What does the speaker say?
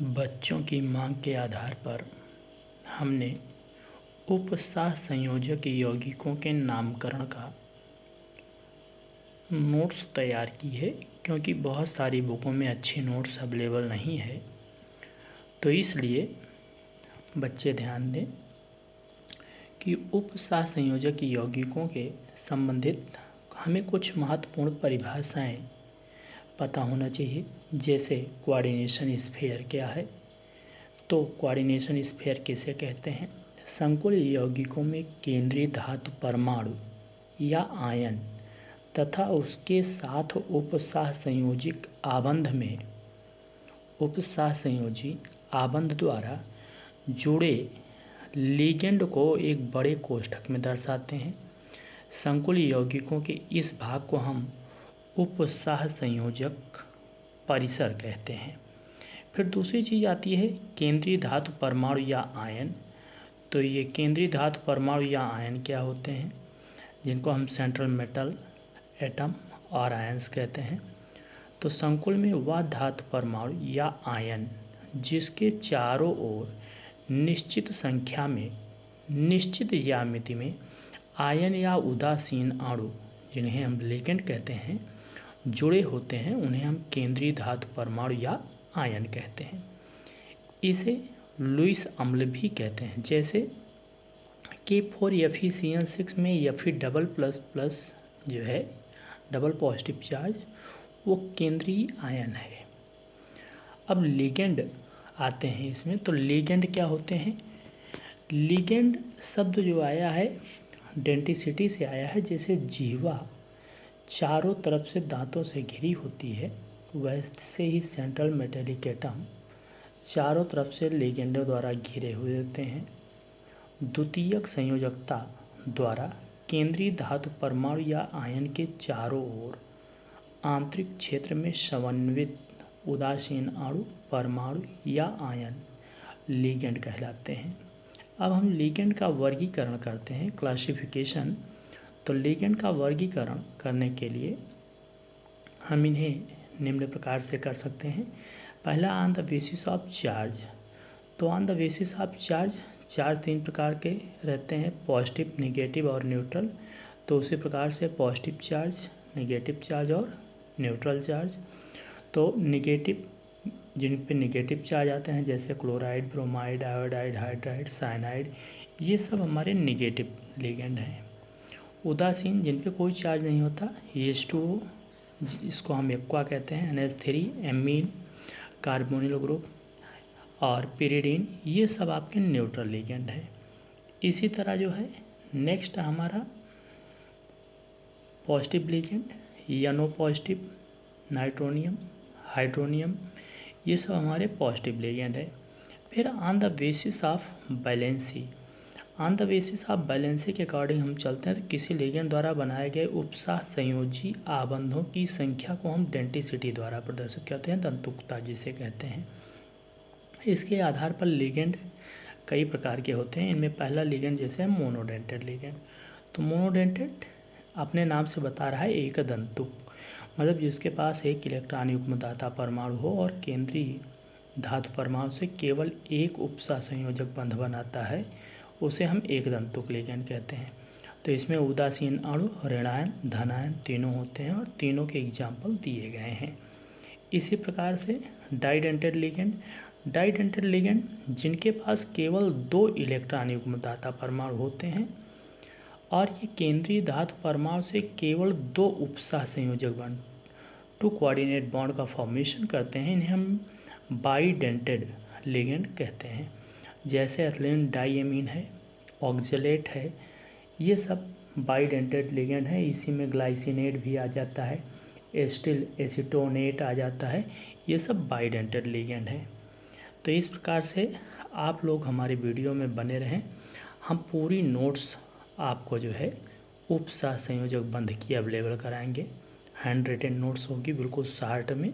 बच्चों की मांग के आधार पर हमने उपसह संयोजक यौगिकों के नामकरण का नोट्स तैयार की है। क्योंकि बहुत सारी बुकों में अच्छी नोट्स अवेलेबल नहीं है, तो इसलिए बच्चे ध्यान दें कि उपसह संयोजक यौगिकों के संबंधित हमें कुछ महत्वपूर्ण परिभाषाएं पता होना चाहिए। जैसे कोऑर्डिनेशन स्फीयर क्या है, तो कोऑर्डिनेशन स्फीयर किसे कहते हैं? संकुल यौगिकों में केंद्रीय धातु परमाणु या आयन तथा उसके साथ उपसह संयोजिक आबंध में उपसह संयोजी आबंध द्वारा जुड़े लिगेंड को एक बड़े कोष्ठक में दर्शाते हैं। संकुल यौगिकों के इस भाग को हम उपसह संयोजक परिसर कहते हैं। फिर दूसरी चीज़ आती है केंद्रीय धातु परमाणु या आयन। तो ये केंद्रीय धातु परमाणु या आयन क्या होते हैं? जिनको हम सेंट्रल मेटल, एटम और आयंस कहते हैं। तो संकुल में वह धातु परमाणु या आयन जिसके चारों ओर निश्चित संख्या में निश्चित ज्यामिति में आयन या उदासीन अणु, जिन्हें हम लिगेंड कहते हैं, जुड़े होते हैं, उन्हें हम केंद्रीय धातु परमाणु या आयन कहते हैं। इसे लुईस अम्ल भी कहते हैं। जैसे K4FeCN6 में Fe डबल प्लस प्लस जो है डबल पॉजिटिव चार्ज, वो केंद्रीय आयन है। अब लिगेंड आते हैं इसमें। तो लिगेंड क्या होते हैं? लिगेंड शब्द जो आया है डेंटिसिटी से आया है। जैसे जीवा चारों तरफ से दांतों से घिरी होती है, वैसे ही सेंट्रल मेटेलिक एटम चारों तरफ से लिगेंडों द्वारा घिरे हुए होते हैं। द्वितीयक संयोजकता द्वारा केंद्रीय धातु परमाणु या आयन के चारों ओर आंतरिक क्षेत्र में समन्वित उदासीन अणु, परमाणु या आयन लिगेंड कहलाते हैं। अब हम लिगेंड का वर्गीकरण करते हैं, क्लासिफिकेशन। तो लिगेंड का वर्गीकरण करने के लिए हम इन्हें निम्न प्रकार से कर सकते हैं। पहला, on the basis of charge. तो on the basis of charge तीन प्रकार के रहते हैं, पॉजिटिव, नेगेटिव और न्यूट्रल। तो उसी प्रकार से पॉजिटिव चार्ज, नेगेटिव चार्ज और न्यूट्रल चार्ज। तो नेगेटिव, जिन पे नेगेटिव चार्ज आते हैं, जैसे chloride, bromide, iodide, hydride, cyanide, ये सब हमारे नेगेटिव लिगेंड हैं। उदासीन, जिन पे कोई चार्ज नहीं होता, H2O, इसको हम एक्वा कहते हैं, NH3, एमीन, कार्बोनिल ग्रुप और पिरिडीन, ये सब आपके न्यूट्रल लिगेंड है। इसी तरह जो है नेक्स्ट हमारा positive ligand, NO positive, nitronium, hydronium, ये सब हमारे पॉजिटिव लिगेंड है। फिर on the basis of valency, on the basis of valency के अकॉर्डिंग हम चलते हैं। तो किसी लिगेंड द्वारा बनाए गए उपसह संयोजी आबंधों की संख्या को हम डेंटिसिटी द्वारा प्रदर्शित करते हैं, दंतुकता जिसे कहते हैं। इसके आधार पर लिगेंड कई प्रकार के होते हैं। इनमें पहला लिगेंड जैसे है मोनोडेंटेड लिगेंड। तो मोनोडेंटेड अपने नाम से बता रहा है एक दंतुक, मतलब जिसके पास एक इलेक्ट्रॉन युग्म दाता परमाणु हो और केंद्रीय धातु परमाणु से केवल एक उपसह संयोजक बंध बनाता है, उसे हम एक दंतुक लिगेंड कहते हैं। तो इसमें उदासीन अणु, ऋणायन, धनायन तीनों होते हैं और तीनों के एग्जाम्पल दिए गए हैं। इसी प्रकार से डाइडेंटेड लिगेंड, डाइडेंटेड लिगेंड जिनके पास केवल दो इलेक्ट्रॉन युग्म दाता परमाणु होते हैं और ये केंद्रीय धातु परमाणु से केवल दो उपसह संयोजक बंध, टू कोऑर्डिनेट बॉन्ड का फॉर्मेशन करते हैं, इन्हें हम बाइडेंटेड लिगेंड कहते हैं। जैसे एथिलीन डाइएमीन है, ऑक्जेलेट है, ये सब बाइडेंटेड लिगेंड है। इसी में ग्लाइसिनेट भी आ जाता है, एस्टिल एसीटोनेट आ जाता है, ये सब बाइडेंटेड लिगेंड है। तो इस प्रकार से आप लोग हमारे वीडियो में बने रहें। हम पूरी नोट्स आपको जो है उपसह संयोजक बंध की अवेलेबल कराएंगे। हैंड रिटन नोट्स होगी, बिल्कुल शार्ट में।